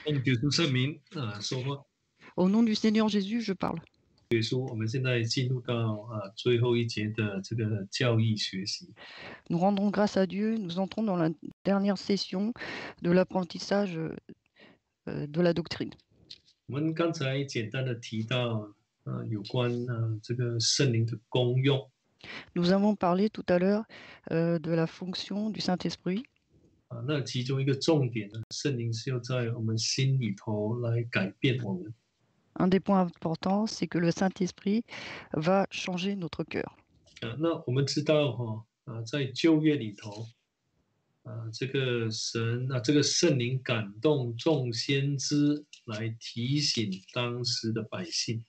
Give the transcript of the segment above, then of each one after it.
奉主的圣名说话。Au nom du Seigneur Jésus, je parle. 所以说，我们现在进入到最后一节的这个教义学习。Nous rendons grâce à Dieu. Nous entrons dans la dernière session de l'apprentissage de la doctrine. 我们刚才简单的提到有关这个圣灵的功用。Nous avons parlé tout à l'heure de la fonction du Saint-Esprit. 那其中一个重点呢，圣灵是要在我们心里头来改变我们。Un des points importants, c'est que le Saint-Esprit va changer notre cœur. 那我们知道在旧约里头这个神这个圣灵感动众先知来提醒当时的百姓。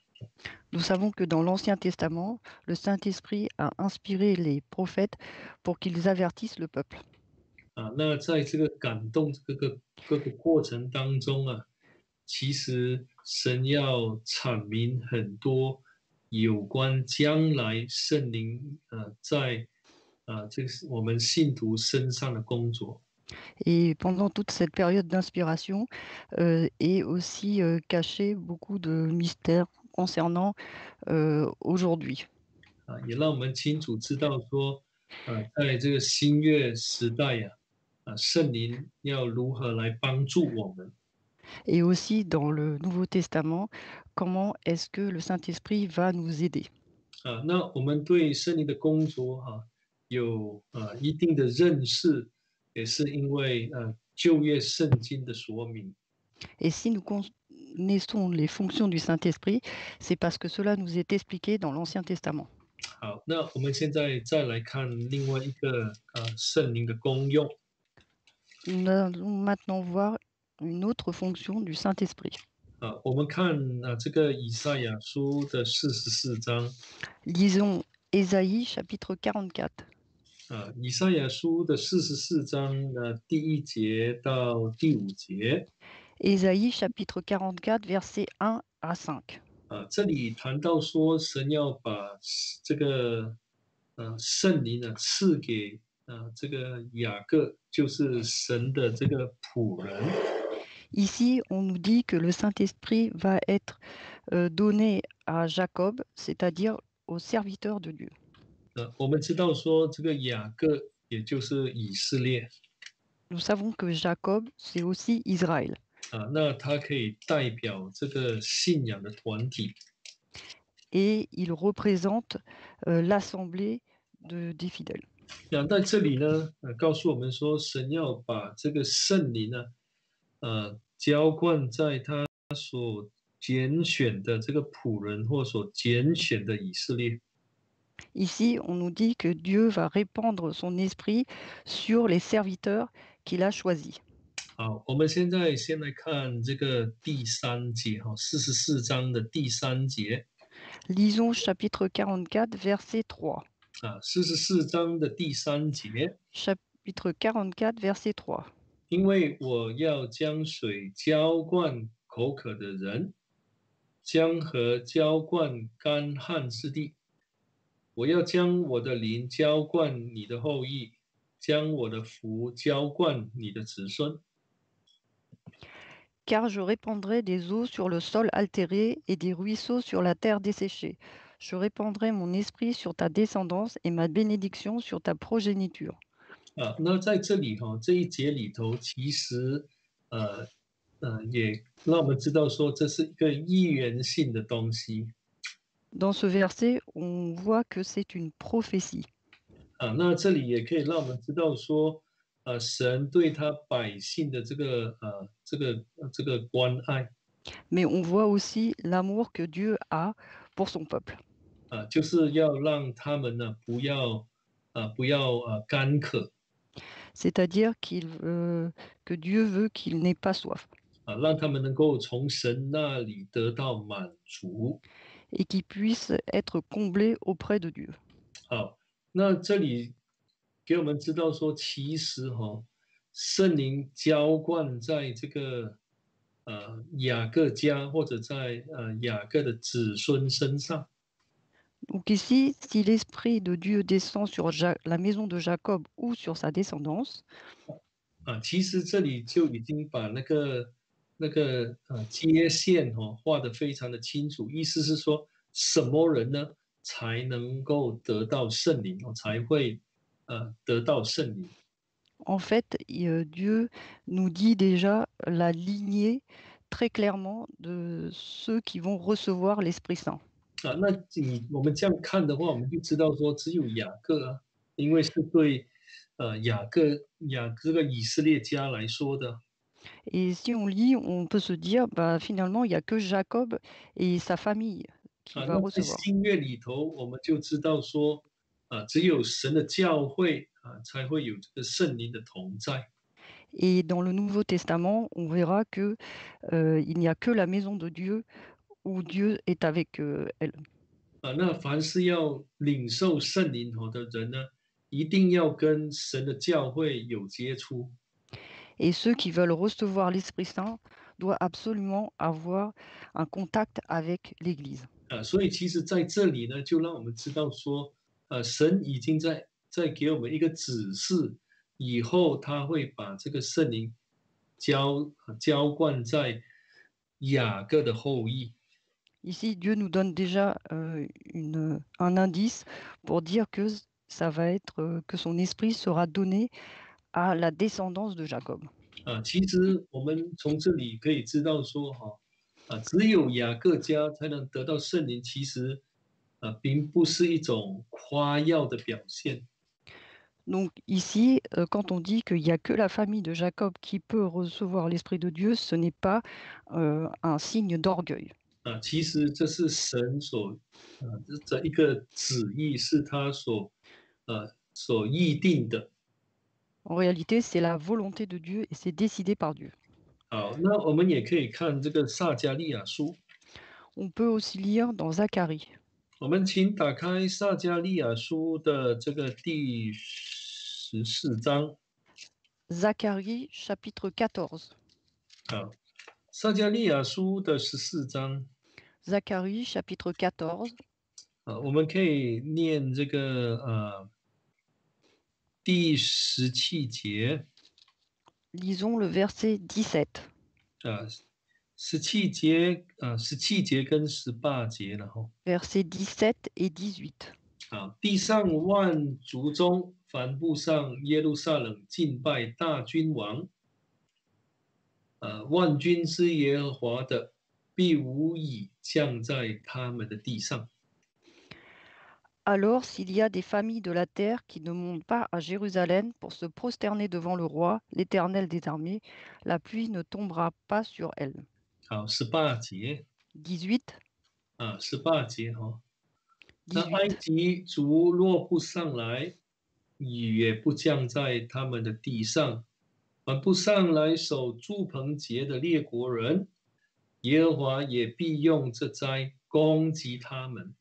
Nous savons que dans l'Ancien Testament, le Saint-Esprit a inspiré les prophètes pour qu'ils avertissent le peuple. 那在这个感动各个过程当中其实神要阐明很多有关将来圣灵在这个我们信徒身上的工作。Et pendant toute cette période d'inspiration est aussi caché beaucoup de mystères concernant aujourd'hui. 也让我们清楚知道说在这个新约时代圣灵要如何来帮助我们。Et aussi dans le Nouveau Testament, comment est-ce que le Saint-Esprit va nous aider. 那我们对圣灵的工作有一定的认识，也是因为旧约圣经的说明。Et si nous connaissons les fonctions du Saint-Esprit, c'est parce que cela nous est expliqué dans l'Ancien Testament. 好，那我们现在再来看另外一个圣灵的功用。Nous allons maintenant voir une autre fonction du Saint-Esprit. 我们看这个以赛亚书的44章。Lisons Ésaïe chapitre 44. 以赛亚书的44章的第1节到第5节。Ésaïe chapitre 44 versets 1 à 5. 这里谈到说，神要把这个圣灵赐给这个雅各，就是神的这个仆人。Ici, on nous dit que le Saint-Esprit va être donné à Jacob, c'est-à-dire au serviteur de Dieu. 我们知道说，这个雅各也就是以色列。Nous savons que Jacob, c'est aussi Israël. 那他可以代表这个信仰的团体。Et il représente l'assemblée des fidèles. 在这里呢，告诉我们说，神要把这个圣灵浇灌在他所拣选的这个仆人或所拣选的以色列。Ici, on nous dit que Dieu va répandre son esprit sur les serviteurs qu'il a choisis. 好，我们现在先来看这个第3节44章的第3节。Lisons chapitre 44, verset 3. 44章的第3节。Chapitre 44, verset 3. 因为我要将水浇灌口渴的人，江河浇灌干旱之地。我要将我的灵浇灌你的后裔，将我的福浇灌你的子孙。Car je répandrai des eaux sur le sol altéré et des ruisseaux sur la terre desséchée. Je répandrai mon esprit sur ta descendance et ma bénédiction sur ta progéniture. 那在这里这一节里头，其实也让我们知道说，这是一个预言性的东西。Dans ce verset, on voit que c'est une prophétie. 那这里也可以让我们知道说，神对他百姓的这个关爱。Mais on voit aussi l'amour que Dieu a pour son peuple. 就是要让他们呢不要干渴。C'est-à-dire que Dieu veut qu'il n'ait pas soif. 让他们能够从神那里得到满足。Et qu'il puisse être comblé auprès de Dieu. 好，那这里给我们知道说，其实圣灵浇灌在这个雅各家或者在雅各的子孙身上。Donc ici, si l'Esprit de Dieu descend sur la maison de Jacob ou sur sa descendance, 其实这里就已经把那个那个界限画得非常的清楚，意思是说什么人呢才能够得到圣灵才会得到圣灵。En fait, Dieu nous dit déjà la lignée très clairement de ceux qui vont recevoir l'Esprit Saint. 那我们这样看的话，我们就知道说只有雅各因为是对这个以色列家来说的。Et si on lit, on peut se dire, bah, finalement, il n'y a que Jacob et sa famille qui va 那在 recevoir. 新约里头，我们就知道说只有神的教会才会有这个圣灵的同在。Et dans le Nouveau Testament, on verra que il n'y a que la maison de Dieu où Dieu est avec elle. 那凡是要领受圣灵的人呢，一定要跟神的教会有接触。Et ceux qui veulent recevoir l'Esprit Saint doivent absolument avoir un contact avec l'Église. 所以其实在这里呢，就让我们知道说，神已经在给我们一个指示，以后他会把这个圣灵浇灌在雅各的后裔。Ici, Dieu nous donne déjà un indice pour dire que ça va être que son esprit sera donné à la descendance de Jacob. 其实我们从这里可以知道说，只有雅各家才能得到圣灵，其实并不是一种夸耀的表现。Donc ici, quand on dit qu'il n'y a que la famille de Jacob qui peut recevoir l'Esprit de Dieu, ce n'est pas un signe d'orgueil. 其实这是神这一个旨意，是他所议定的。En réalité, c'est la volonté de Dieu et c'est décidé par Dieu. 好，那我们也可以看这个撒迦利亚书。On peut aussi lire dans Zacharie. 我们请打开撒迦利亚书的这个第14章。Zacharie chapitre 14. 好，撒迦利亚书的14章。Zacharie chapitre 14. 我们可以念这个第17节。Lisons le verset 17. 17节跟18节，然后 Versets 17 et 18. 地上万族中，凡步上耶路撒冷敬拜大君王，万军之耶和华的，必无以降在他们的地上。Alors, s'il y a des familles de la terre qui ne montent pas à Jérusalem pour se prosterner devant le roi, l'Éternel des armées, la pluie ne tombera pas sur elles. 好，18节 18. 18节那埃 18. 及族若不上来，雨也不降在他们的地上。凡不上来守住棚节的列国人，耶和华也必用这灾攻击他们。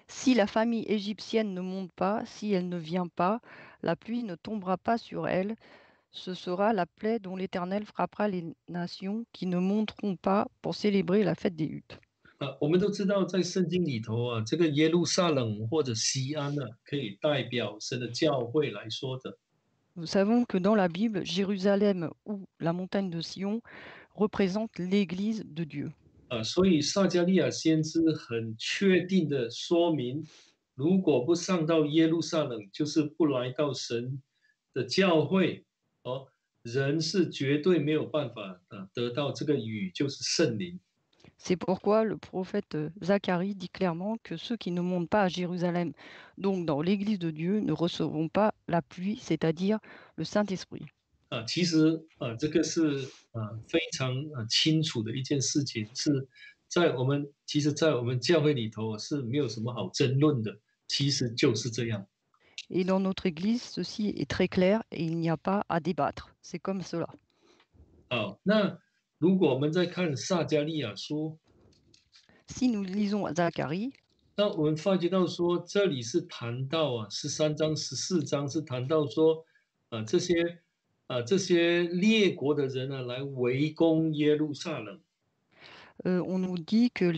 Si la famille égyptienne ne monte pas, si elle ne vient pas, la pluie ne tombera pas sur elle. Ce sera la plaie dont l'Éternel frappera les nations qui ne monteront pas pour célébrer la fête des huttes. 我们都知道，在圣经里头这个耶路撒冷或者西安可以代表神的教会来说的。Nous savons que dans la Bible, Jérusalem ou la montagne de Sion représente l'Église de Dieu. 所以撒迦利亚先知很确定的说明，如果不上到耶路撒冷，就是不来到神的教会人是绝对没有办法得到这个雨，就是圣灵。C'est pourquoi le prophète Zacharie dit clairement que ceux qui ne montent pas à Jérusalem, donc dans l'Église de Dieu, ne recevront pas la pluie, c'est-à-dire le Saint-Esprit. 其实这个是非常清楚的一件事情，是在我们教会里头是没有什么好争论的，其实就是这样。Et dans notre Église, ceci est très clair et il n'y a pas à débattre. C'est comme cela. 好，那如果我们再看撒迦利亚书， Si nous lisons Zacharie, 那我们发觉到说，这里是谈到13章、14章是谈到说，这些列国的人来围攻耶路撒冷。on nous dit que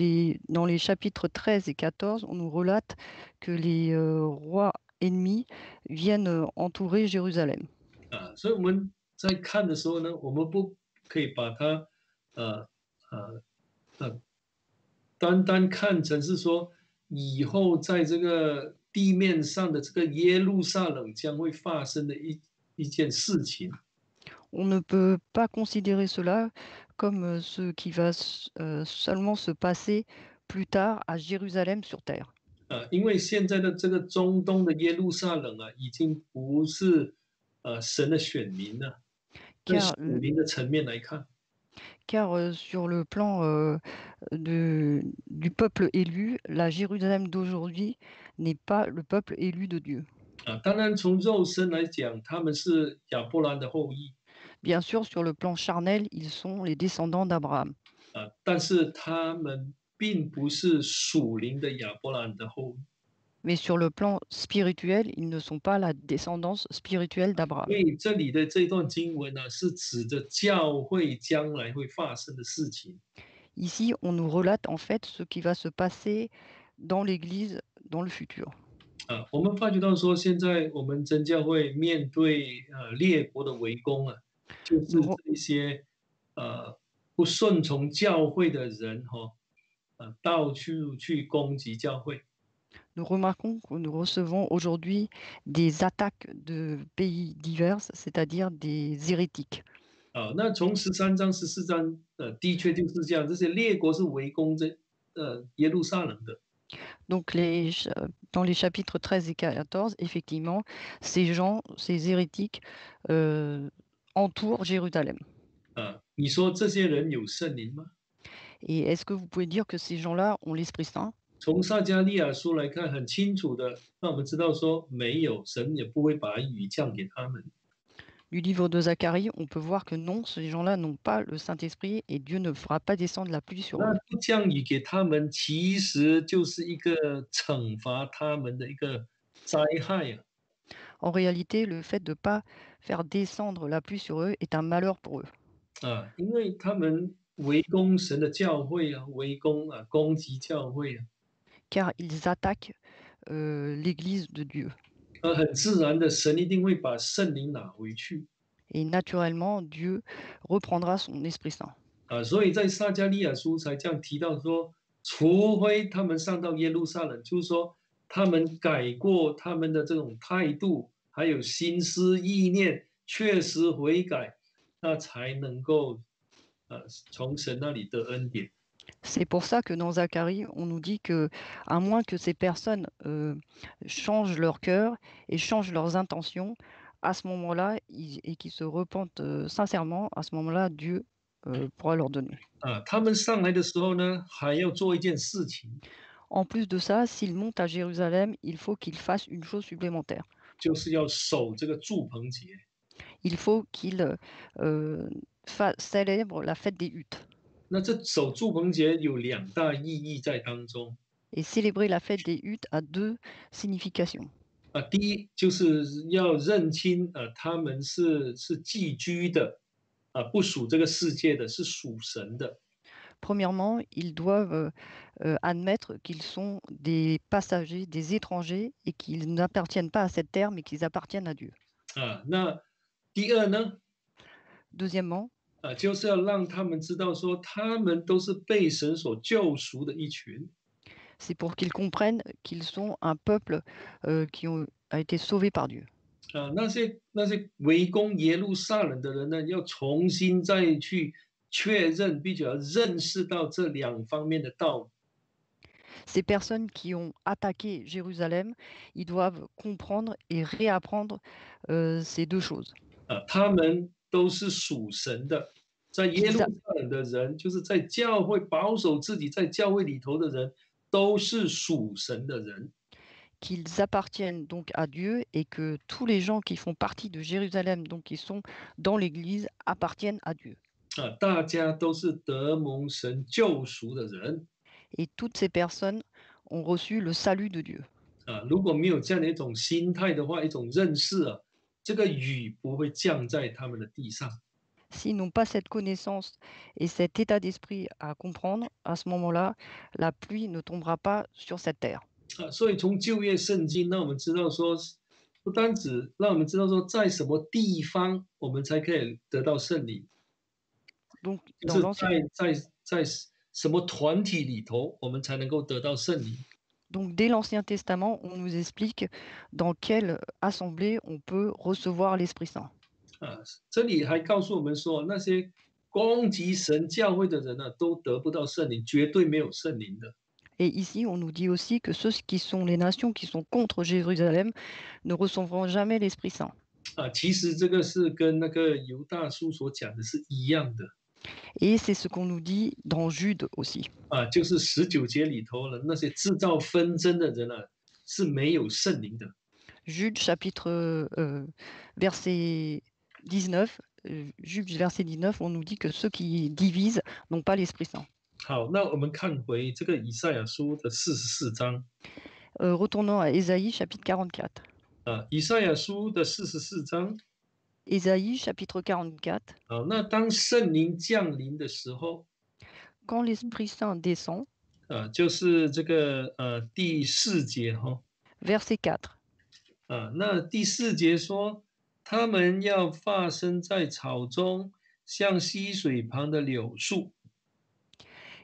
dans les chapitres 13 et 14, on nous relate que les rois ennemis viennent entourer Jérusalem. 所以我们在看的时候呢，我们可以把它呃呃呃单单看成是说，以后在这个地面上的这个耶路撒冷将会发生的一件事情。On ne peut pas considérer cela comme ce qui va seulement se passer plus tard à Jérusalem sur terre. 因为现在的这个中东的耶路撒冷啊，已经不是神的选民了。在 Car, 属灵的层面来看，car sur le plan du peuple élu, la Jérusalem d'aujourd'hui n'est pas le peuple élu de Dieu. 当然从肉身来讲，他们是亚伯兰的后裔 Bien sûr, sur le plan charnel, ils sont les descendants d'Abraham. 但是他们并不是属灵的亚伯兰的后裔。Mais sur le plan spirituel, ils ne sont pas la descendance spirituelle 所 d'Abraham. 以这里的这段经文呢，是指着教会将来会发生的事情。Ici, on nous relate en fait ce qui va se passer dans l'Église dans le futur. 我们发觉到说，现在我们真教会面对列国的围攻啊，就是这些不顺从教会的人到处去攻击教会。Nous remarquons que nous recevons aujourd'hui des attaques de pays divers, c'est-à-dire des hérétiques. 那从13章、14章，的确就是这样，这些列国是围攻耶路撒冷的。Donc dans les chapitres 13 et 14, effectivement, ces gens, ces hérétiques, entourent Jérusalem. 你说这些人有圣灵吗？Et est-ce que vous pouvez dire que ces gens-là ont l'Esprit Saint? 从撒迦利亚书来看，很清楚的让我们知道说，没有，神也不会把雨降给他们。Du livre de Zacharie, on peut voir que non, ces gens-là n'ont pas le Saint-Esprit et Dieu ne fera pas descendre la pluie sur 那 eux. 不降雨给他们，其实就是一个惩罚他们的一个灾害啊！En réalité, le fait de ne pas faire descendre la pluie sur eux est un malheur pour eux, 因为他们围攻神的教会啊，围攻攻击教会啊，car ils attaquent l'Église de Dieu. 很自然的，神一定会把圣灵拿回去 Et naturellement, Dieu reprendra son Esprit Saint. 所以在撒迦利亚书才这样提到说，除非他们上到耶路撒冷，就是说他们改过他们的这种态度，还有心思意念，确实悔改，那才能够从神那里得恩典。C'est pour ça que dans Zacharie, on nous dit que, à moins que ces personnes changent leur cœur et changent leurs intentions, à ce moment-là, et qu'ils se repentent sincèrement, à ce moment-là, Dieu pourra leur donner. 他们上来的时候呢，还要做一件事情， En plus de ça, s'ils montent à Jérusalem, il faut qu'ils fassent une chose supplémentaire. 就是要守这个祝棚节。Il faut qu'ils célèbrent la fête des huttes. 那这守祝棚节有两大意义在当中 Et célébrer la fête des huttes a deux significations. 第一就是要认清他们是寄居的不属这个世界的，是属神的。 Premièrement, ils doivent admettre qu'ils sont des passagers, des étrangers et qu'ils n'appartiennent pas à cette terre, mais qu'ils appartiennent à Dieu. 那第二呢， Deuxièmement, 就是要让他们知道说，他们都是被神所救赎的一群。 c'est pour qu'ils comprennent qu'ils sont un peuple a été sauvé par Dieu. 那些围攻耶路撒冷的人呢，要重新再去确认，并且要认识到这两方面的道理。 Ces personnes qui ont attaqué Jérusalem, ils doivent comprendre et réapprendre ces deux choses. 他们都是属神的，在耶路撒冷的人，就是在教会保守自己，在教会里头的人，都是属神的人。 Qu'ils appartiennent donc à Dieu et que tous les gens qui font partie de Jérusalem, donc qui sont dans l'Église, appartiennent à Dieu. 大家都是得蒙神救赎的人。 Et toutes ces personnes ont reçu le salut de Dieu. 如果没有这样的一种心态的话，一种认识这个雨不会降在他们的地上。 S'ils n'ont pas cette connaissance et cet état d'esprit à comprendre, à ce moment-là, la pluie ne tombera pas sur cette terre. 所以从旧约圣经让我们知道说，不单只让我们知道说，在什么地方我们才可以得到圣灵。Donc, 就dans是l'ancien, 在什么团体里头，我们才能够得到圣灵。donc dès l'Ancien Testament, on nous explique dans quelle assemblée on peut recevoir l'Esprit Saint. 啊，这里还告诉我们说，那些攻击神教会的人呢，都得不到圣灵，绝对没有圣灵的。Et ici, on nous dit aussi que ceux qui sont les nations qui sont contre Jérusalem ne recevront jamais l'Esprit Saint. 啊，其实这个是跟那个犹大书所讲的是一样的。Et c'est ce qu'on nous dit dans Jude aussi. 啊，就是19节里头了，那些制造纷争的人啊，是没有圣灵的。Jude chapitre verset 19, Jude verset 19, on nous dit que ceux qui divisent n'ont pas l'Esprit Saint. 好，那我们看回这个以赛亚书的44章。Retournons à Ésaïe chapitre 44. 啊，以赛亚书的44章。Ésaïe chapitre 44. 好，那当圣灵降临的时候， Quand l'Esprit Saint descend, 就是这个第4节哈。verset 4. 那第4节说，他们要发生在草中，像溪水旁的柳树。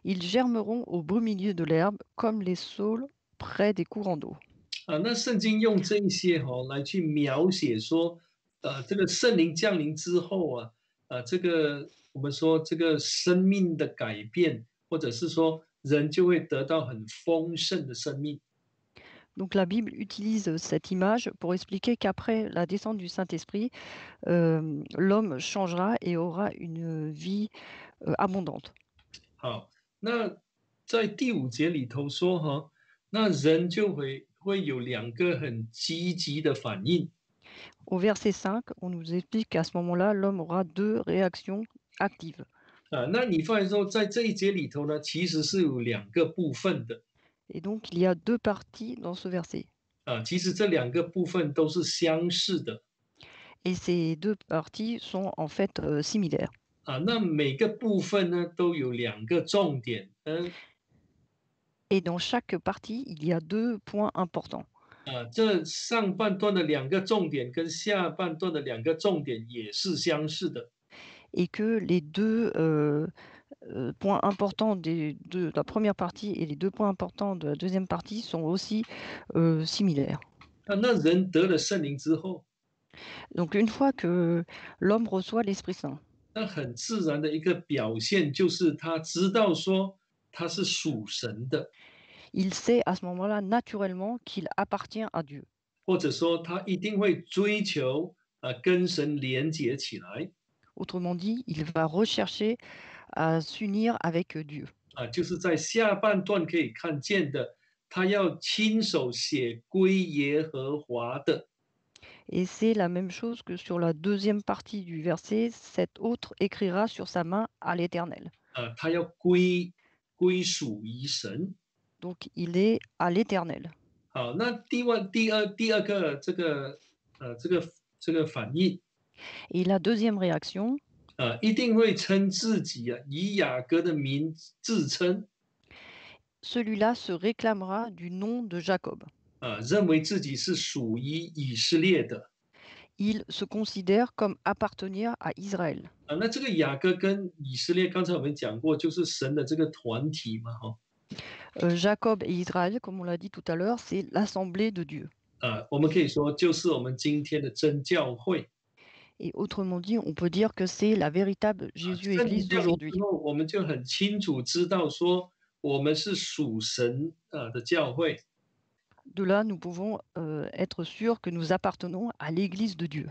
Ils germeront au beau milieu de l'herbe comme les saules près des courants d'eau. 那圣经用这一些来去描写说，这个圣灵降临之后啊，这个我们说这个生命的改变，或者是说人就会得到很丰盛的生命。 Donc la Bible utilise cette image pour expliquer qu'après la descente du Saint-Esprit, l'homme changera et aura une vie abondante. 好，那在第5节里头说那人就会有2个很积极的反应。 Au verset 5, on nous explique qu'à ce moment-là, l'homme aura 2 réactions actives. 那你发现说，在这一节里头呢，其实是有2个部分的。 Et donc il y a 2 parties dans ce verset. 其实这2个部分都是相似的。 Et ces 2 parties sont en fait similaires. 那每个部分呢都有2个重点。 Et dans chaque partie, il y a 2 points importants. 这上半段的2个重点跟下半段的2个重点也是相似的。 Et que les 2 points importants de la première partie et les 2 points importants de la deuxième partie sont aussi similaires. 那人得了圣灵之后， Donc une fois que l'homme reçoit l'Esprit Saint, 那很自然的一个表现就是他知道说他是属神的， il sait à ce moment-là naturellement qu'il appartient à Dieu. 或者说他一定会追求跟神连结起来。 Autrement dit, il va rechercher à s'unir avec Dieu. 就是在下半段可以看见的，他要亲手写归耶和华的。 Et c'est la même chose que sur la deuxième partie du verset, cet autre écrira sur sa main à l'Éternel. 他要归属于神。 Donc il est à l'Éternel. 好，那第二个这个反应， Et la deuxième réaction, 一定会称自己以雅各的名自称， celui-là se réclamera du nom de Jacob. 认为自己是属于以色列的。 Il se considère comme appartenir à Israël. 那这个雅各跟以色列，刚才我们讲过，就是神的这个团体嘛，Jacob et Israël, comme on l'a dit tout à l'heure, c'est l'assemblée de Dieu. 我们可以说就是我们今天的真教会。 Et autrement dit, on peut dire que c'est la véritable Jésus-Église 圣灵降临 d'aujourd'hui. 之后，我们就很清楚知道说，我们是属神的教会。 De là, nous pouvons être sûrs que nous appartenons à l'Église de Dieu.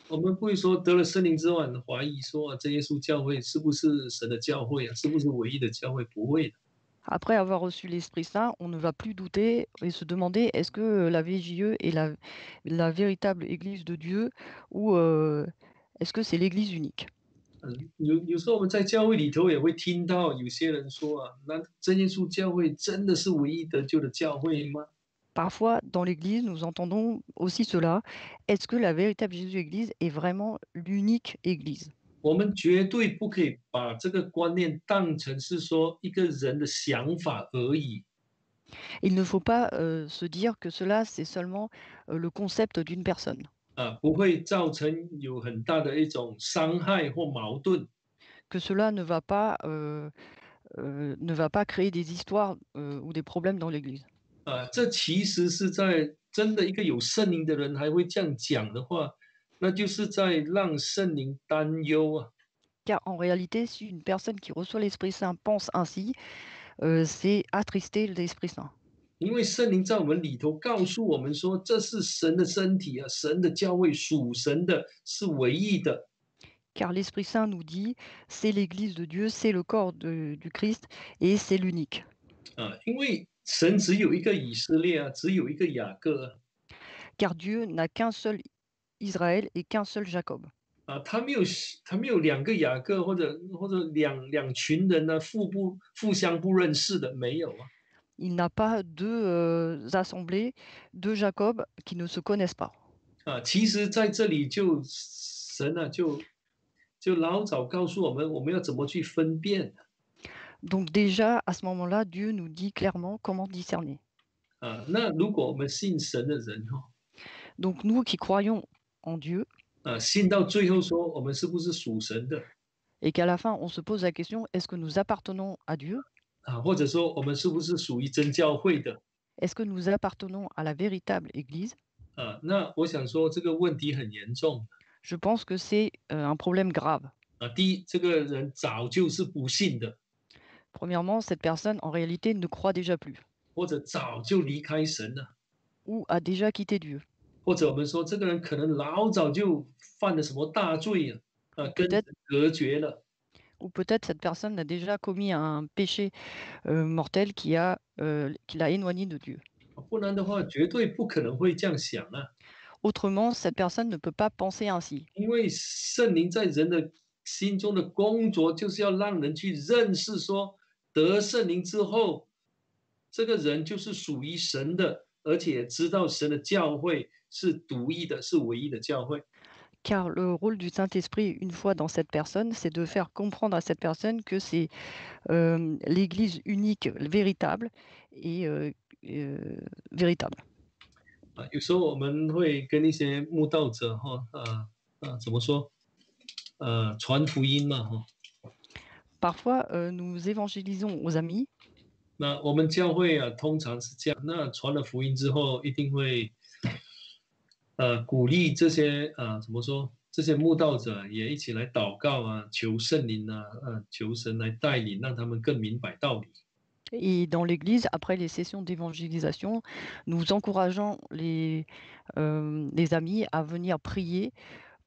我们不会说得了圣灵之后很怀疑说，这耶稣教会是不是神的教会是不是唯一的教会？不会的。 Après avoir reçu l'Esprit Saint, on ne va plus douter et se demander est-ce que la VJE est la véritable Église de Dieu ou est-ce que c'est l'Église unique. 有时候我们在教会里头也会听到有些人说那真耶稣教会真的是唯一得救的教会吗？ Parfois, dans l'Église, nous entendons aussi cela. Est-ce que la véritable Jésus-Église est vraiment l'unique Église? 我们绝对不可以把这个观念当成是说一个人的想法而已。 Il ne faut pas se dire que cela, c'est seulement le concept d'une personne. 不会造成有很大的一种伤害或矛盾。que cela ne va pas créer des histoires ou des problèmes dans l'Église. 这其实是在真的一个有圣灵的人还会这样讲的话，那就是在让圣灵担忧啊。Car en réalité, si une personne qui reçoit l'Esprit Saint pense ainsi, c'est attrister l'Esprit Saint. 因为圣灵在我们里头告诉我们说，这是神的身体啊，神的教会属神的，是唯一的。Car l'Esprit Saint nous dit, c'est l'Église de Dieu, c'est le corps du Christ et c'est l'unique. 因为神只有一个以色列啊，只有一个雅各啊。Car Dieu n'a qu'un seul Israël et qu'un seul Jacob. 他没有两个雅各或者两群人呢，互相不认识的，没有啊。Il n'a pas deux assemblées, deux Jacob qui ne se connaissent pas. 其实在这里就神啊，就老早告诉我们，我们要怎么去分辨 Donc déjà, à ce moment-là, Dieu nous dit clairement comment discerner. 那如果我们信神的人哈，Donc nous qui croyons en Dieu 信到最后说我们是不是属神的 et qu'à la fin on se pose la question, est-ce que nous appartenons à Dieu? 或者说我们是不是属于真教会的 Est-ce que nous appartenons à la véritable Église? 那我想说这个问题很严重 Je pense que c'est un problème grave. 第一，这个人早就是不信的， Premièrement, cette personne en réalité ne croit déjà plus 或者早就离开神了， ou a déjà quitté Dieu. 或者我们说这个人可能老早就犯了什么大罪跟神 Peut-être 隔绝了。ou peut-être cette personne a déjà commis un péché mortel qui l'a éloigné de Dieu. 不然的话，绝对不可能会这样想啊！Autrement, cette personne ne peut pas penser ainsi. 因为圣灵在人的心中的工作，就是要让人去认识说，得圣灵之后，这个人就是属于神的，而且知道神的教会是独一的，是唯一的教会。Car le rôle du Saint-Esprit, une fois dans cette personne, c'est de faire comprendre à cette personne que c'est l'Église unique, véritable et véritable. 有时候我们会跟一些慕道者怎么说？传福音嘛Parfois, nous évangélisons aux amis 那我们教会通常是这样，那传了福音之后，一定会鼓励这些怎么说？这些慕道者也一起来祷告求圣灵求神来带领，让他们更明白道理。et dans l'Église, après les sessions d'évangélisation, nous encourageons les amis à venir prier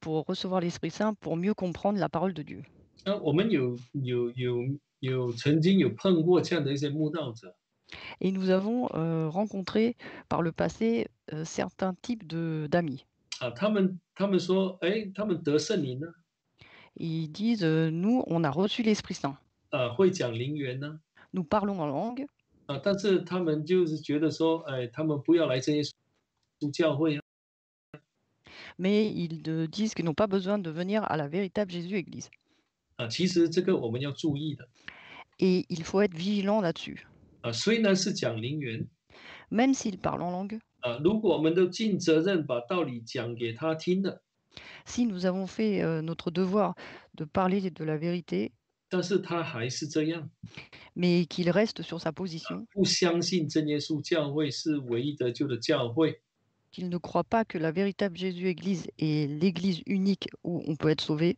pour recevoir l'Esprit Saint, pour mieux comprendre la parole de Dieu. 那我们曾经有碰过这样的一些慕道者 Et nous avons rencontré par le passé certains types d'amis. 他们说，哎，他们得圣灵呢， Ils disent, nous, on a reçu l'Esprit Saint. 会讲灵言呢， Nous parlons en langue, 但是他们就是觉得说，哎，他们不要来这些教会啊。 mais ils disent qu'ils n'ont pas besoin de venir à la véritable Jésus-Église. 其实这个我们要注意的 Et il faut être vigilant là-dessus. 虽然是讲灵言 Même s'ils parlent en langue, 如果我们都尽责任把道理讲给他听了， si nous avons fait notre devoir de parler de la vérité, 但是他还是这样， mais qu'il reste sur sa position, 不相信真耶稣教会是唯一得救的教会， qu'il ne croit pas que la véritable Jésus-Église est l'Église unique où on peut être sauvé,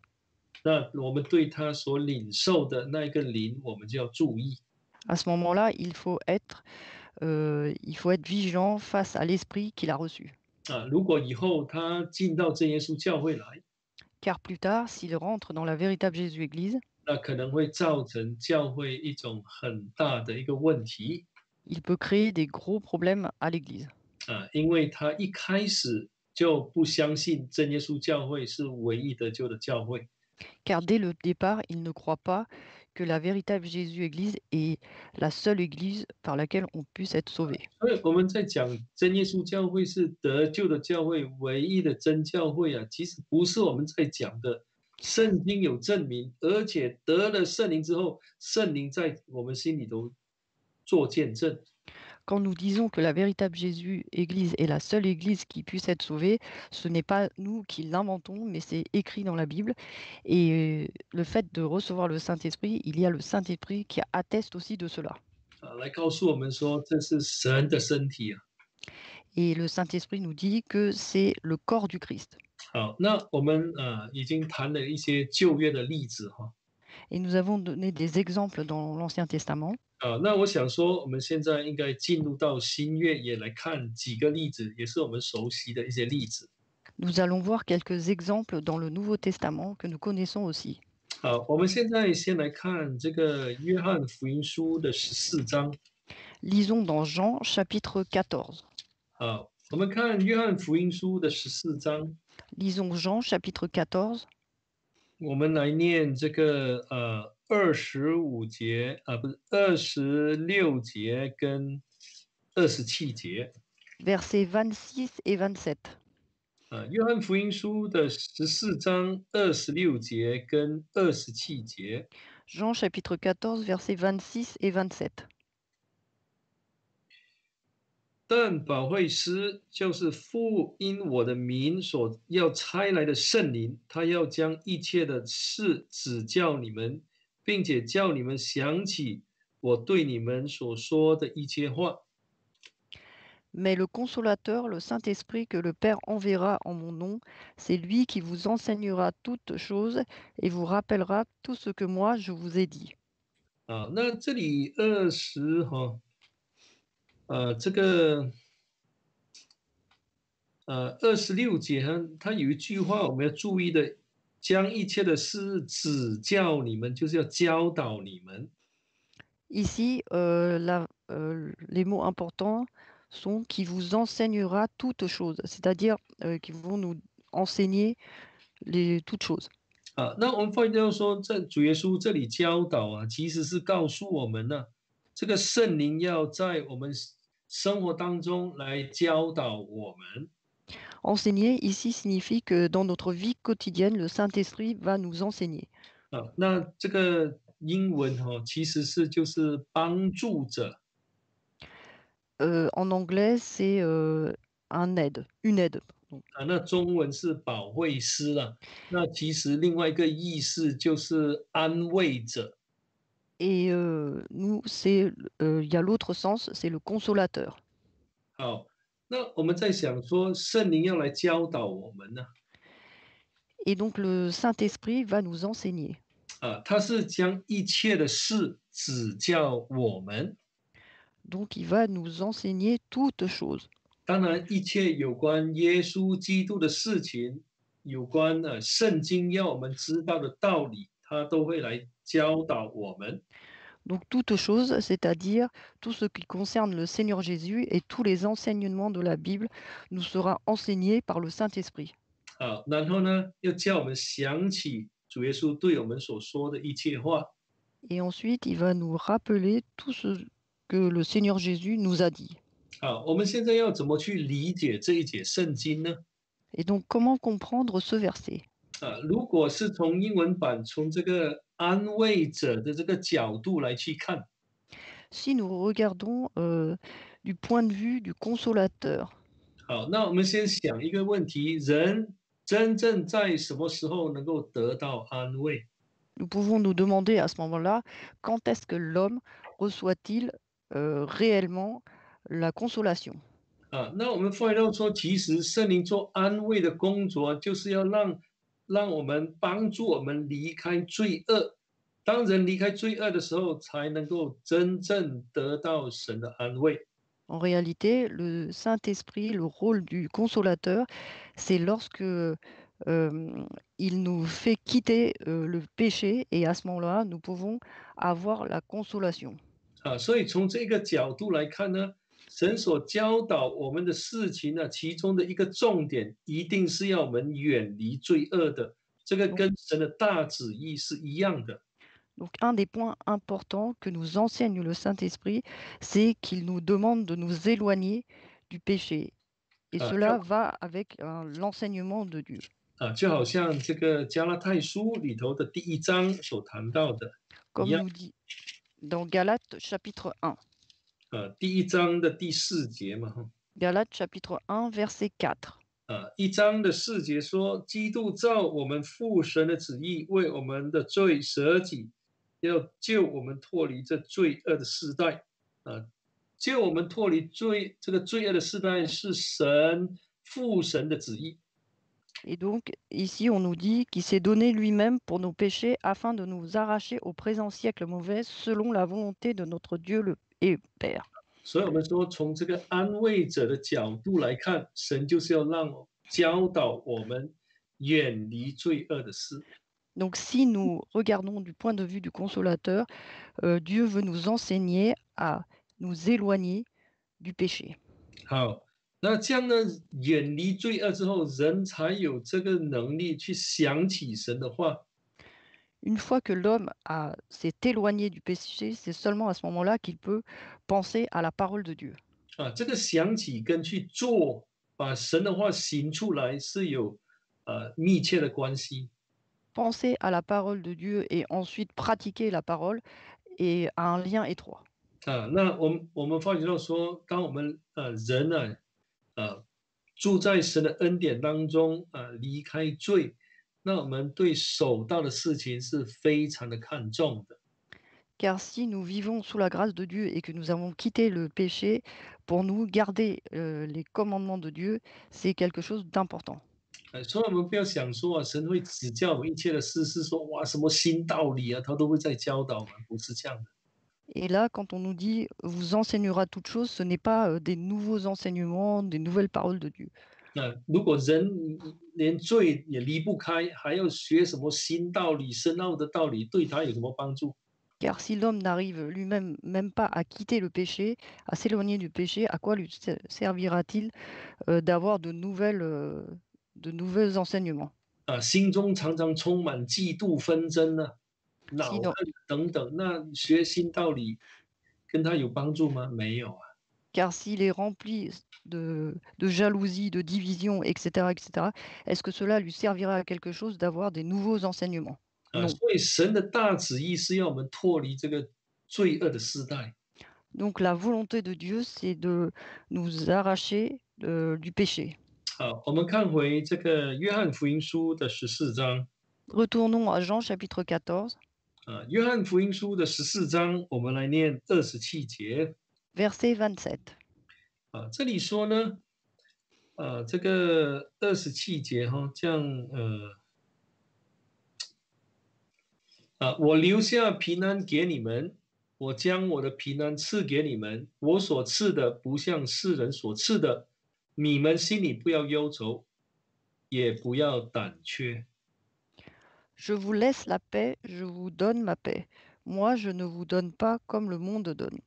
那我们对他所领受的那一个灵，我们就要注意。 à ce moment-là, il faut être vigilant face à l'esprit qu'il a reçu. 如果以后他进到真耶稣教会来， Car plus tard, s'il rentre dans la véritable Jésus-Église, 那可能会造成教会一种很大的一个问题 il peut créer des gros problèmes à l'Église. 因为他一开始就不相信真耶稣教会是唯一得救的教会。 Car dès le départ, il ne croit pas que la véritable Jésus-Église est la seule Église par laquelle on puisse être sauvé. 所以我们在讲真耶稣教会是得救的教会，唯一的真教会其实不是我们在讲的。圣经有证明，而且得了圣灵之后，圣灵在我们心里头做见证。Quand nous disons que la véritable Église est la seule Église qui puisse être sauvée, ce n'est pas nous qui l'inventons, mais c'est écrit dans la Bible. Et le fait de recevoir le Saint-Esprit, il y a le Saint-Esprit qui atteste aussi de cela. 来告诉我们说这是神的身体啊。Et le Saint-Esprit nous dit que c'est le corps du Christ. 好，那我们已经谈了一些旧约的例子哈。Et nous avons donné des exemples dans l'Ancien Testament. 那我想说，我们现在应该进入到新约，也来看几个例子，也是我们熟悉的一些例子。Nous allons voir quelques exemples dans le Nouveau Testament que nous connaissons aussi. 好，我们现在先来看这个约翰福音书的14章。Lisons dans Jean chapitre 14. 好，我们看约翰福音书的14章， Lisons Jean chapitre 14, 我们来念这个25节不是26节跟27节。versets 26 et 27. 约翰福音书的14章26节跟27节。Jean chapitre 14, versets 26 et 27. 但保惠师就是父因我的名所要差来的圣灵，他要将一切的事指教你们，并且叫你们想起我对你们所说的一切话。Mais le consolateur, le Saint-Esprit que le Père enverra en mon nom, c'est lui qui vous enseignera toutes choses et vous rappellera tout ce que moi je vous ai dit. 那这里这个26节它有一句话我们要注意的，将一切的事指教你们，就是要教导你们。Ici, les mots importants sont qui vous enseignera toutes choses, c'est-à-dire qui vont nous enseigner toutes choses. 那我们发现到说，在主耶稣这里教导其实是告诉我们呢，这个圣灵要在我们生活当中来教导我们。Enseigner ici signifie que dans notre vie quotidienne, le Saint-Esprit va nous enseigner. 那这个英文其实就是帮助者。En anglais, c'est une aide. Pardon. 那中文是保惠师了。那其实另外一个意思就是安慰者。Et nous, il y a l'autre sens, c'est le consolateur. 好，那我们在想说，圣灵要来教导我们呢， Et donc le Saint-Esprit va nous enseigner. 他是将一切的事指教我们。Donc il va nous enseigner toutes choses. 当然，一切有关耶稣基督的事情，有关圣经要我们知道的道理，他都会来教导我们。 Donc toutes choses, c'est-à-dire tout ce qui concerne le Seigneur Jésus et tous les enseignements de la Bible, nous sera enseigné par le Saint-Esprit. 然后呢，又叫我们想起主耶稣对我们所说的一切话。 Et ensuite, il va nous rappeler tout ce que le Seigneur Jésus nous a dit. 我们现在要怎么去理解这一节圣经呢？ Et donc comment comprendre ce verset? 如果是从英文版从这个安慰者的这个角度来去看， Si nous regardons du point de vue du consolateur, 那我们先想一个问题：人真正在什么时候能够得到安慰？ nous pouvons nous demander à ce moment-là, quand est-ce que l'homme reçoit-il réellement la consolation? 那我们发现到说，其实圣灵做安慰的工作，就是要让我们帮助我们离开罪恶。当人离开罪恶的时候，才能够真正得到神的安慰。 En réalité, le Saint-Esprit, le rôle du consolateur, c'est lorsque il nous fait quitter le péché et à ce moment-là, nous pouvons avoir la consolation. 所以从这个角度来看呢，神所教导我们的事情呢，其中的一个重点，一定是要我们远离罪恶的。这个跟神的大旨意是一样的。 Donc, un des points importants que nous enseigne le Saint-Esprit, c'est qu'il nous demande de nous éloigner du péché. Et cela va avec l'enseignement de Dieu. 就好像这个加拉太书里头的第1章所谈到的一 Comme 样。 nous dit dans Galates chapitre 1. 第一章的第四节嘛，哈。Galates chapitre 1, verset 4. 一章的四节说，基督照我们父神的旨意，为我们的罪舍己，要救我们脱离这罪恶的时代。救我们脱离这个罪恶的时代是神父神的旨意。Et donc, ici, on nous dit qu'il s'est donné lui-même pour nos péchés afin de nous arracher au présent siècle mauvais selon la volonté de notre Dieu et Père. 所以我们说，从这个安慰者的角度来看，神就是要教导我们远离罪恶的事。Donc, si nous regardons du point de vue du consolateur, Dieu veut nous enseigner à nous éloigner du péché. 好，那这样呢，远离罪恶之后，人才有这个能力去想起神的话。Une fois que l'homme s'est éloigné du péché, c'est seulement à ce moment-là qu'il peut penser à la parole de Dieu. 这个想起跟去做，把神的话行出来是有密切的关系。Penser à la parole de Dieu et ensuite pratiquer la parole est un lien étroit. 那我们发觉到说，当我们人呢住在神的恩典当中离开罪，那我们对守道的事情是非常的看重的。Car si nous vivons sous la grâce de Dieu et que nous avons quitté le péché, pour nous garder les commandements de Dieu, c'est quelque chose d'important. 所以我们不要想说神会指教我们一切的事，是说哇什么新道理他都会在教导我们，不是这样的。Et là, quand on nous dit vous enseignera toute chose, ce n'est pas des nouveaux enseignements, des nouvelles paroles de Dieu. 如果人连罪也离不开，还要学什么新道理、深奥的道理，对他有什么帮助？ Car si l'homme n'arrive lui-même même pas à quitter le péché, à s'éloigner du péché, à quoi lui servira-t-il d'avoir de nouveaux enseignements? 心中常常充满嫉妒、纷争恼 Si 恨等等，那学新道理跟他有帮助吗？没有啊。Car s'il est rempli de jalousie, de division, etc., etc., est-ce que cela lui servira à quelque chose d'avoir des nouveaux enseignements? Non. 所以神的大旨意是要我们脱离这个罪恶的时代。Donc la volonté de Dieu, c'est de nous arracher du péché. 好，我们看回这个约翰福音书的14章。Retournons à Jean chapitre 14, 约翰福音书的14章，我们来念27节。verset 27. 这里说呢，这个27节哈，这样我留下平安给你们，我将我的平安赐给你们，我所赐的不像世人所赐的，你们心里不要忧愁，也不要胆怯。Je vous laisse la paix, je vous donne ma paix. Moi, je ne vous donne pas comme le monde donne.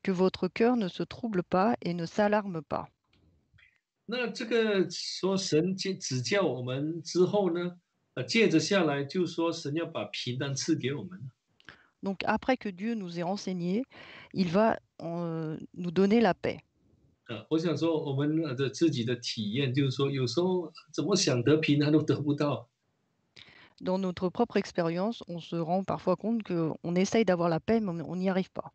Que votre cœur ne se trouble pas et ne s'alarme pas. 那这个说神指教我们之后呢，接着下来就说神要把平安赐给我们。Donc après que Dieu nous ait enseigné, il va nous donner la paix. 我想说我们的自己的体验就是说，有时候怎么想得平安都得不到。Dans notre propre expérience, on se rend parfois compte qu'on essaye d'avoir la paix, mais on n'y arrive pas.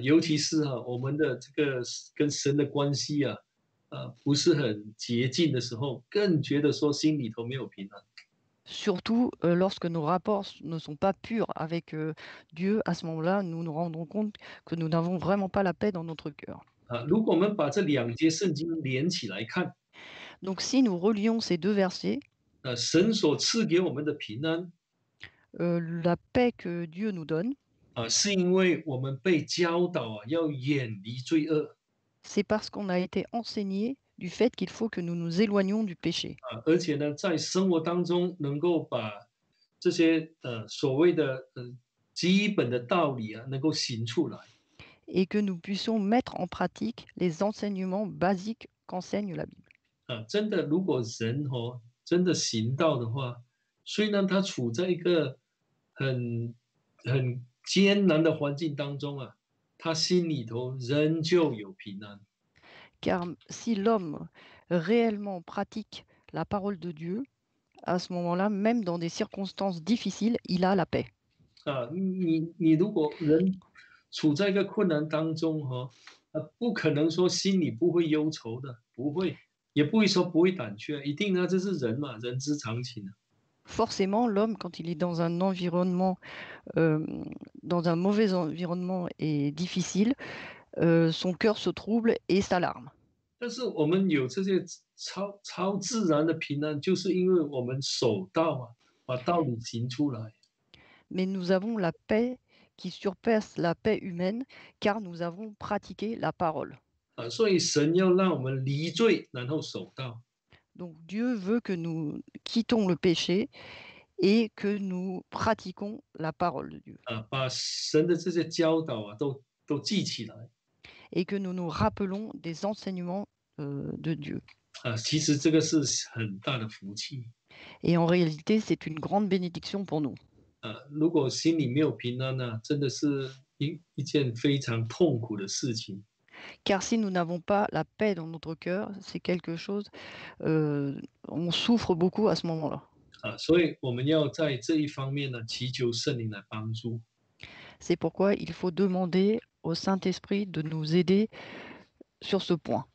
尤其是我们的这个跟神的关系不是很洁净的时候，更觉得说心里头没有平安。Surtout lorsque nos rapports ne sont pas purs avec Dieu, à ce moment-là, nous nous rendons compte que nous n'avons vraiment pas la paix dans notre cœur. 如果我们把这两节圣经连起来看， Donc si nous relions ces deux versets, 神所赐给我们的平安la paix que Dieu nous donne, 是因为我们被教导要远离罪恶 c'est parce qu'on a été enseigné du fait qu'il faut que nous nous éloignions du péché. 而且呢，在生活当中能够把这些所谓的基本的道理能够行出来。Et que nous puissions mettre en pratique les enseignements basiques qu'enseigne la Bible. 真的，如果人真的行道的话，虽然他处在一个很艰难的环境当中他心里头仍旧有平安。Car si l'homme réellement pratique la parole de Dieu, à ce moment-là, même dans des circonstances difficiles, il a la paix. 你如果人处在一个困难当中不可能说心里不会忧愁的，不会，也不会说不会胆怯，一定呢，这是人嘛，人之常情啊。Forcément, l'homme, quand il est dans un environnement, euh, dans un mauvais environnement et difficile, son cœur se trouble et s'alarme. 但是我们有这些超自然的平安，就是因为我们守道啊，把道理行出来。Mais nous avons la paix qui surpasse la paix humaine, car nous avons pratiqué la parole. 所以神要让我们离罪，然后守道。Donc Dieu veut que nous quittons le péché et que nous pratiquons la parole de Dieu, 把神的这些教导啊，都记起来。et que nous nous rappelons des enseignements de Dieu. 其实这个是很大的福气。Et en réalité, c'est une grande bénédiction pour nous. 如果心里没有平安呢、真的是一件非常痛苦的事情。Car si nous n'avons pas la paix dans notre cœur, c'est quelque chose, on souffre beaucoup à ce moment-là. 所以我们要在这一方面呢，祈求圣灵来帮助。C'est pourquoi il faut demander au Saint-Esprit de nous aider sur ce point.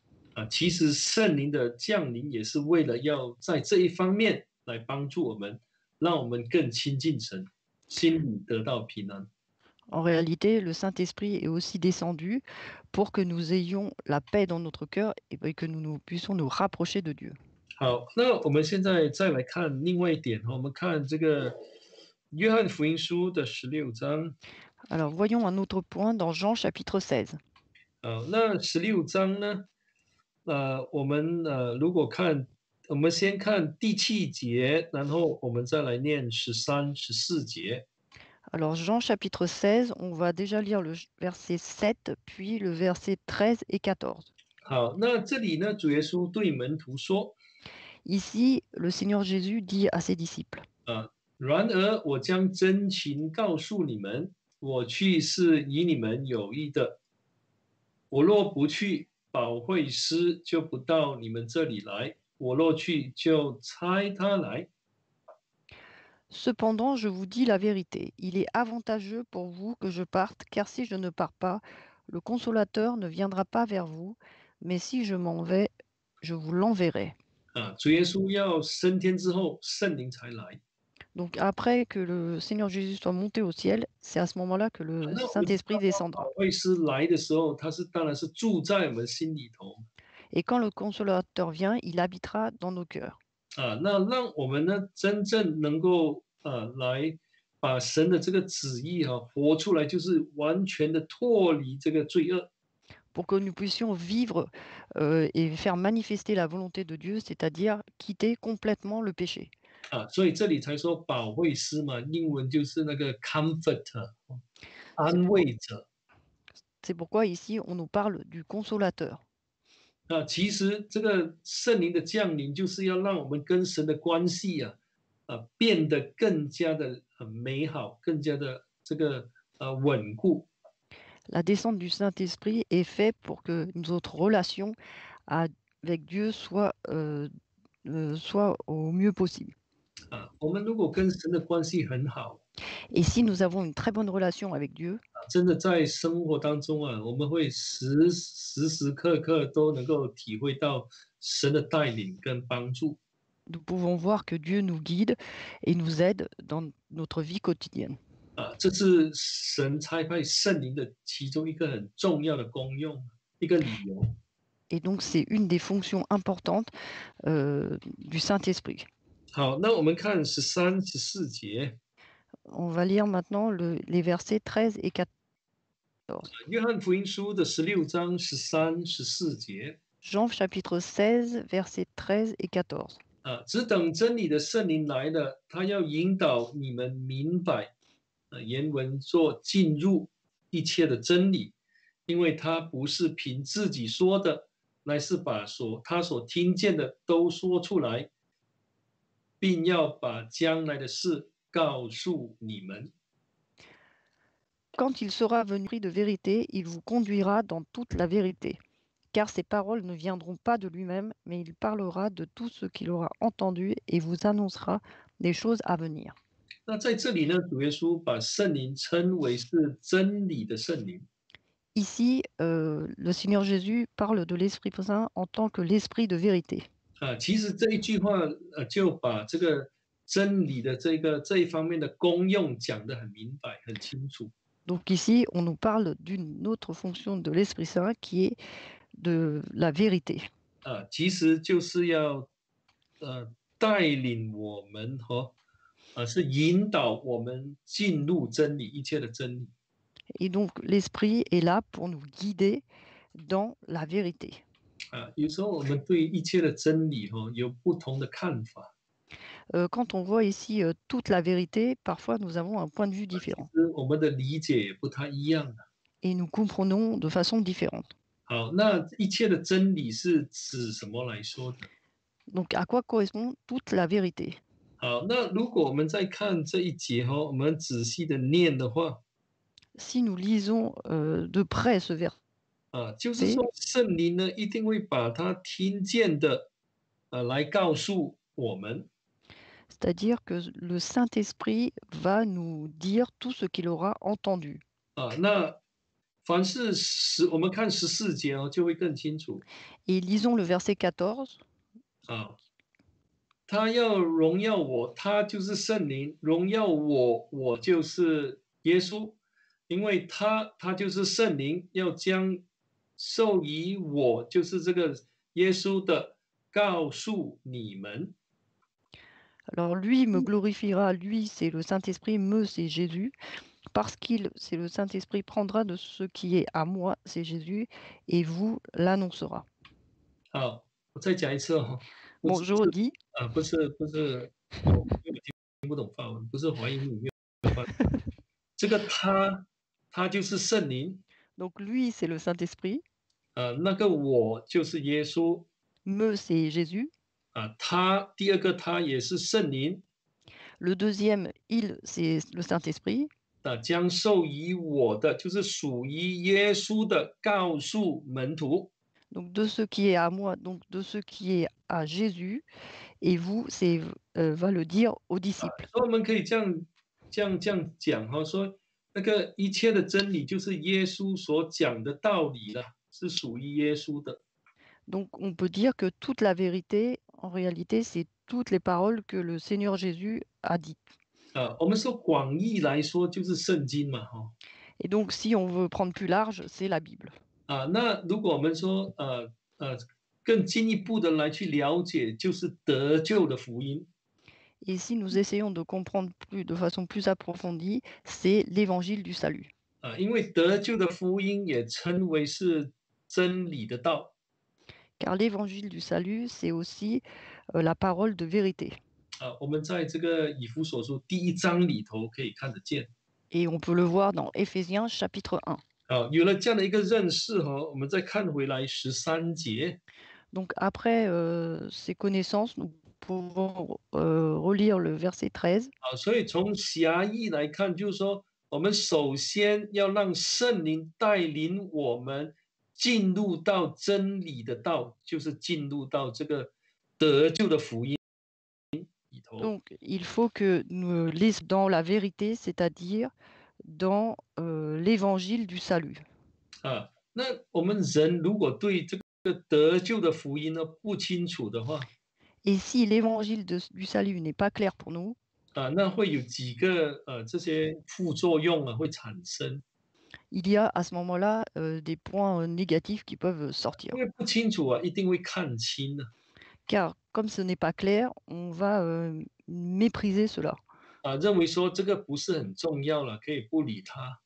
其实圣灵的降临也是为了要在这一方面来帮助我们，让我们更亲近神，心里得到平安。En réalité, le Saint-Esprit est aussi descendu pour que nous ayons la paix dans notre cœur et que nous puissions nous rapprocher de Dieu. 好，那我们现在再来看另外一点，我们看这个约翰福音书的16章。Alors voyons un autre point dans Jean chapitre 16. 那16章呢，我们如果看，我们先看第7节，然后我们再来念13、14节。Alors Jean chapitre 16, on va déjà lire le verset 7, puis le verset 13 et 14. 好，那这里呢，主耶稣对门徒说，Ici, le Seigneur Jésus dit à ses disciples, 然而我将真情告诉你们，我去是与你们有益的。我若不去，保惠师就不到你们这里来；我若去，就差他来。Cependant, je vous dis la vérité, il est avantageux pour vous que je parte, car si je ne pars pas, le consolateur ne viendra pas vers vous, mais si je m'en vais, je vous l'enverrai. 主耶稣要升天之后，圣灵才来。Donc après que le Seigneur Jésus soit monté au ciel, c'est à ce moment-là que le 那我们知道 Saint-Esprit 保 descendra. 惠师来的时候，当然是住在我们心里头。Et quand le consolateur vient, il habitera dans nos cœurs. 那让我们呢真正能够来把神的这个旨意活出来，就是完全的脱离这个罪恶。Pour que nous puissions vivre et faire manifester la volonté de Dieu, c'est-à-dire quitter complètement le péché. 所以这里才说保惠师嘛，英文就是那个 comforter，C'est 安 pour- 慰者。c'est pourquoi ici on nous parle du consolateur. 其实这个圣灵的降临，就是要让我们跟神的关系变得更加的美好，更加的这个稳固。La descente du Saint-Esprit est faite pour que notre relation avec Dieu soit au mieux possible. 我们如果跟神的关系很好，Et si nous avons une très bonne relation avec Dieu, 真的在生活当中我们会时刻刻都能够体会到神的带领跟帮助。nous pouvons voir que Dieu nous guide et nous aide dans notre vie quotidienne. 这是神差派圣灵的其中一个很重要的功用，一个理由。Et donc c'est une des fonctions importantes du Saint-Esprit. 好，那我们看13、14节， On va lire maintenant les versets 13 et 14. 约翰福音书的16章13、14节。Jean chapitre 16, versets 13 et 14. 只等真理的圣灵来了，他要引导你们明白，原文说进入一切的真理，因为他不是凭自己说的，乃是把他所听见的都说出来，并要把将来的事告诉你们。Quand il sera venu de vérité, il vous conduira dans toute la vérité. Car ses paroles ne viendront pas de lui-même, mais il parlera de tout ce qu'il aura entendu et vous annoncera des choses à venir. 那在这里呢，主耶稣把圣灵称为是真理的圣灵。Ici, le Seigneur Jésus parle de l'Esprit Saint en tant que l'Esprit de vérité. 其实这一句话就把这个真理的这一方面的功用讲得很明白、很清楚。Donc ici, on nous parle d'une autre fonction de l'Esprit Saint qui est de la vérité. 其实就是要带领我们是引导我们进入真理，一切的真理。Et donc l'Esprit est là pour nous guider dans la vérité. 有时候我们对一切的真理有不同的看法。Quand on voit ici toute la vérité, parfois nous avons un point de vue 其 différent 实我们的理解也不太一样的。et nous comprenons de façon différente. 好，那一切的真理是指什么来说的？Donc à quoi correspond toute la vérité? 好，那如果我们再看这一节我们仔细的念的话，Si nous lisons de près ce verset, 就是说圣灵呢一定会把他听见的来告诉我们。c'est-à-dire que le Saint-Esprit va nous dire tout ce qu'il aura entendu. 那凡是我们看14节就会更清楚。Et lisons le verset 14. 他要荣耀我，他就是圣灵；荣耀我，我就是耶稣，因为他就是圣灵，要将授予我，就是这个耶稣的，告诉你们。Alors lui me glorifiera, lui c'est le Saint-Esprit, me c'est Jésus, parce qu'il, c'est le Saint-Esprit prendra de ce qui est à moi, c'est Jésus, et vous l'annoncera. 好，我再讲一次不 Bon, 是 je redis, 不是，因为我听不懂法文，不是怀疑你没有办法。这个他就是圣灵， donc lui c'est le Saint-Esprit, 那个我就是耶稣， me c'est Jésus, 他第二个他也是圣灵， le deuxième il c'est le Saint-Esprit, 将授予我的就是属于耶稣的，告诉门徒。 donc de ce qui est à moi, donc de ce qui est à Jésus, et vous c'est va le dire aux disciples. 所以我们可以这样讲说那个一切的真理就是耶稣所讲的道理了，是属于耶稣的。 Donc on peut dire que toute la vérité, en réalité, c'est toutes les paroles que le Seigneur Jésus a dites. 我们说广义来说就是圣经嘛， Et donc si on veut prendre plus large, c'est la Bible. 那如果我们说更进一步的来去了解，就是得救的福音。 Et si nous essayons de comprendre de façon plus approfondie, c'est l'évangile du salut. 因为得救的福音也称为是真理的道。 Car l'évangile du salut, c'est aussi la parole de vérité. 我们在这个以弗所书第1章里头可以看得见。 Et on peut le voir dans Éphésiens chapitre 1. 有了这样的一个认识我们再看回来13节。 Donc après ces connaissances, nous pouvons relire le verset 13. 所以从狭义来看，就是说我们首先要让圣灵带领我们进入到真理的道，就是进入到这个得救的福音里头。 Donc il faut que nous lisons dans la vérité, c'est-à-dire dans l'évangile du salut. 那我们人如果对这个得救的福音不清楚的话， Et si l'évangile du salut n'est pas clair pour nous, 那会有几个这些副作用会产生。 il y a à ce moment-là des points négatifs qui peuvent sortir. 因为不清楚一定会看清。 Car comme ce n'est pas clair, on va mépriser cela. 认为说这个不是很重要了，可以不理它。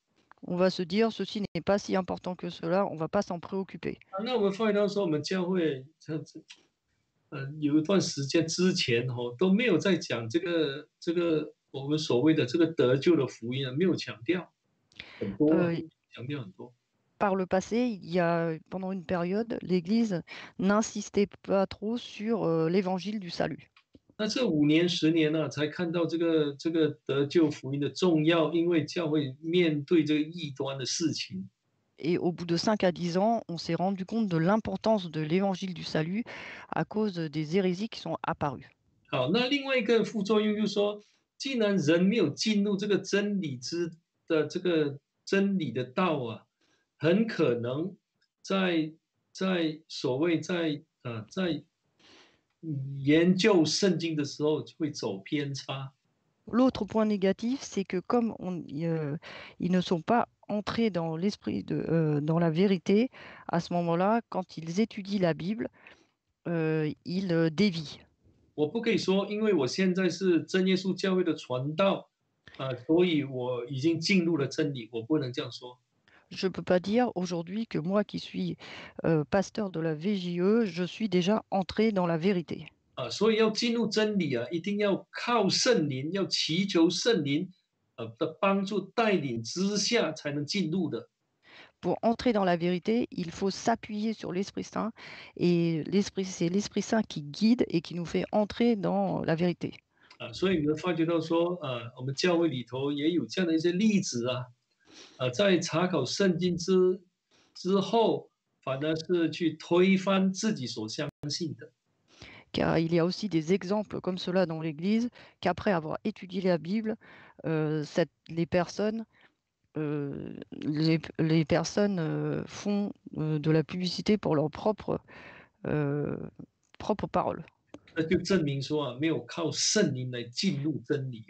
On va se dire, ceci n'est pas si important que cela, on ne va pas s'en préoccuper. 那我们发现到说，我们教会有一段时间之前都没有在讲这个我们所谓的这个得救的福音没有强调很多，强调很多。 Par le passé, il y a, pendant une période, l'Église n'insistait pas trop sur l'évangile du salut. 那这5年10年才看到这个得救福音的重要，因为教会面对这个异端的事情。 Et au bout de 5 à 10 ans, on s'est rendu compte de l'importance de l'évangile du salut à cause des hérésies qui sont apparues. 好，那另外一个副作用就是说，既然人没有进入这个真理的道很可能在所谓在研究圣经的时候会走偏差。L'autre point négatif, c'est que comme ils ne sont pas entrés dans l'esprit dans la vérité, à ce moment-là, quand ils étudient la Bible, ils dévient. 我不可以说，因为我现在是真耶稣教会的传道，所以我已经进入了真理，我不能这样说。Je ne peux pas dire aujourd'hui que moi qui suis pasteur de la VJE, je suis déjà entré dans la vérité. 所以要进入真理啊，一定要靠圣灵，要祈求圣灵的帮助带领之下才能进入的。Pour entrer dans la vérité, il faut s'appuyer sur l'Esprit Saint et c'est l'Esprit Saint qui guide et qui nous fait entrer dans la vérité. 所以你会发觉到说，我们教会里头也有这样的一些例子啊，在查考圣经之后，反而是去推翻自己所相信的。Car il y a aussi des exemples comme cela dans l'Église, qu'après avoir étudié la Bible, les personnes, les personnes font de la publicité pour leurs euh, propres paroles. 那就证明说没有靠圣灵来进入真理。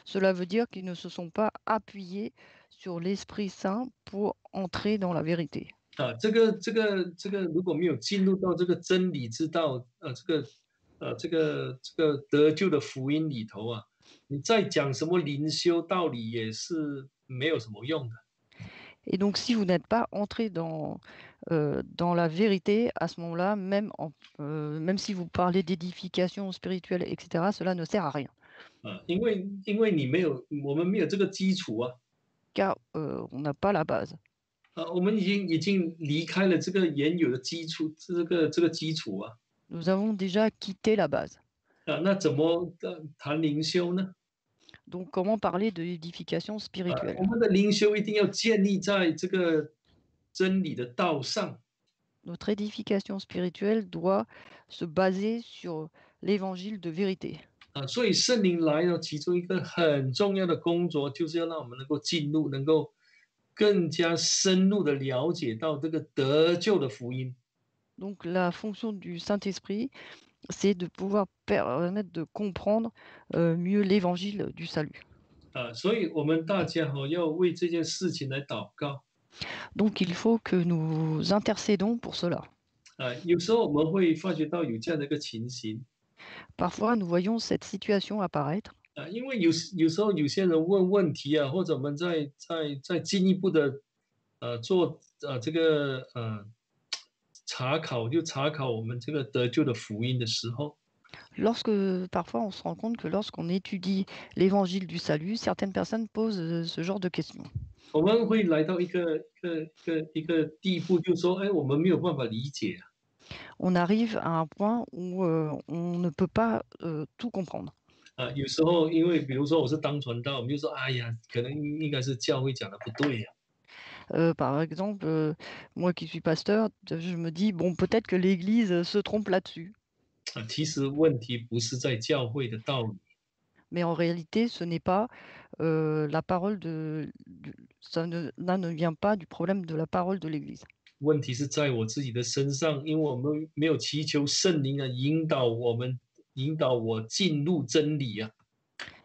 Cela veut dire qu'ils ne se sont pas appuyés sur l'Esprit Saint pour entrer dans la vérité. 这个，如果没有进入到这个真理之道，这个得救的福音里头啊，你再讲什么灵修道理也是没有什么用的。Et donc, si vous n'êtes pas entré dans la vérité, à ce moment-là, même si vous parlez d'édification spirituelle, etc., cela ne sert à rien. 因为我们没有这个基础啊。Car on n'a pas la base. 我们已经离开了这个原有的基础，这个基础啊。Nous avons déjà quitté la base. 那怎么谈灵修呢？Donc, comment parler de l'édification spirituelle? 我们的灵修一定要建立在这个真理的道上。Notre édification spirituelle doit se baser sur l'évangile de vérité. 所以圣灵来了，其中一个很重要的工作，就是要让我们能够进入，能够更加深入的了解到这个得救的福音。Donc, la fonction du Saint-Esprit, c'est de pouvoir permettre de comprendre mieux l'évangile du salut. 所以我们大家要为这件事情来祷告。Donc, il faut que nous intercédons pour cela. 有时候我们会发觉到有这样的一个情形。Parfois, nous voyons cette situation apparaître. 因为有时候有些人问问题啊，或者我们再进一步的做这个查考，就查考我们这个得救的福音的时候， Parfois, on se rend compte que lorsqu'on étudie l'évangile du salut, certaines personnes posent ce genre de questions. 我们会来到一个地步，就是说，哎，我们没有办法理解啊。On arrive à un point où on ne peut pas tout comprendre. 有时候因为比如说我是当传道，我们就说，哎呀，可能应该是教会讲的不对呀。Par exemple, moi qui suis pasteur, je me dis, bon, peut-être que l'Église se trompe là-dessus. 其实问题不是在教会的道理。Mais en réalité, ce n'est pas la parole ça ne vient pas du problème de la parole de l'Église. 问题是在我自己的身上，因为我们没有祈求圣灵啊，引导我进入真理啊。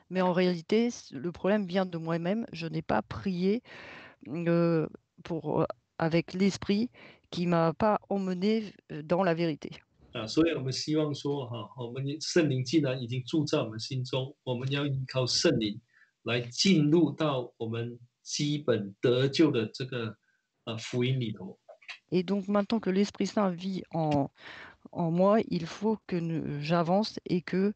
Mais en réalité, le problème vient de moi-même. Je n'ai pas prié euh, avec l'esprit qui m'a pas emmené dans la vérité. 所以我们希望说，我们圣灵既然已经住在我们心中，我们要依靠圣灵来进入到我们基本得救的这个福音里头。Et donc maintenant que l'Esprit Saint vit en moi, il faut que j'avance et que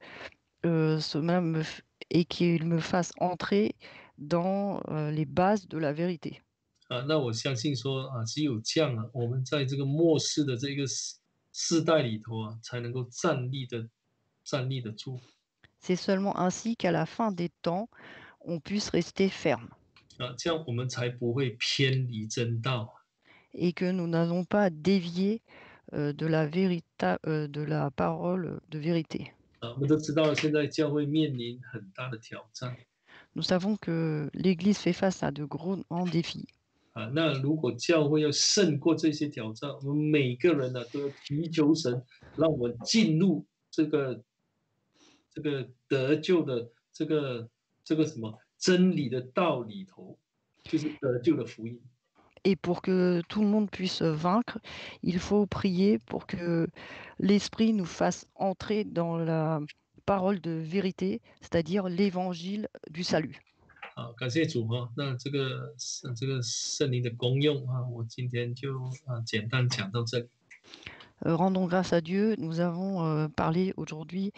qu'il me fasse entrer dans les bases de la vérité. 那我相信说，只有这样啊，我们在这个末世的这个世代里头啊，才能够站立得住。C'est seulement ainsi qu'à la fin des temps, on puisse rester ferme 这样我们才不会偏离真道。et que nous n'allons pas dévier de la parole de vérité. 我们都知道，现在教会面临很大的挑战。Nous savons que l'Église fait face à de gros défis. 啊，那如果教会要胜过这些挑战，我们每个人呢、都要祈求神，让我们进入这个得救的这个什么真理的道里头，就是得救的福音。Et pour que tout le monde puisse vaincre, il faut prier pour que l'Esprit nous fasse entrer dans la parole de vérité, c'est-à-dire l'évangile du salut. 好，感谢主哈、那这个圣灵的功用啊，我今天就简单讲到这里。Rendons grâce à Dieu, nous avons parlé aujourd'hui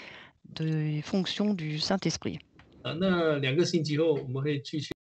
des fonctions du Saint-Esprit. 那2个星期后我们会继续。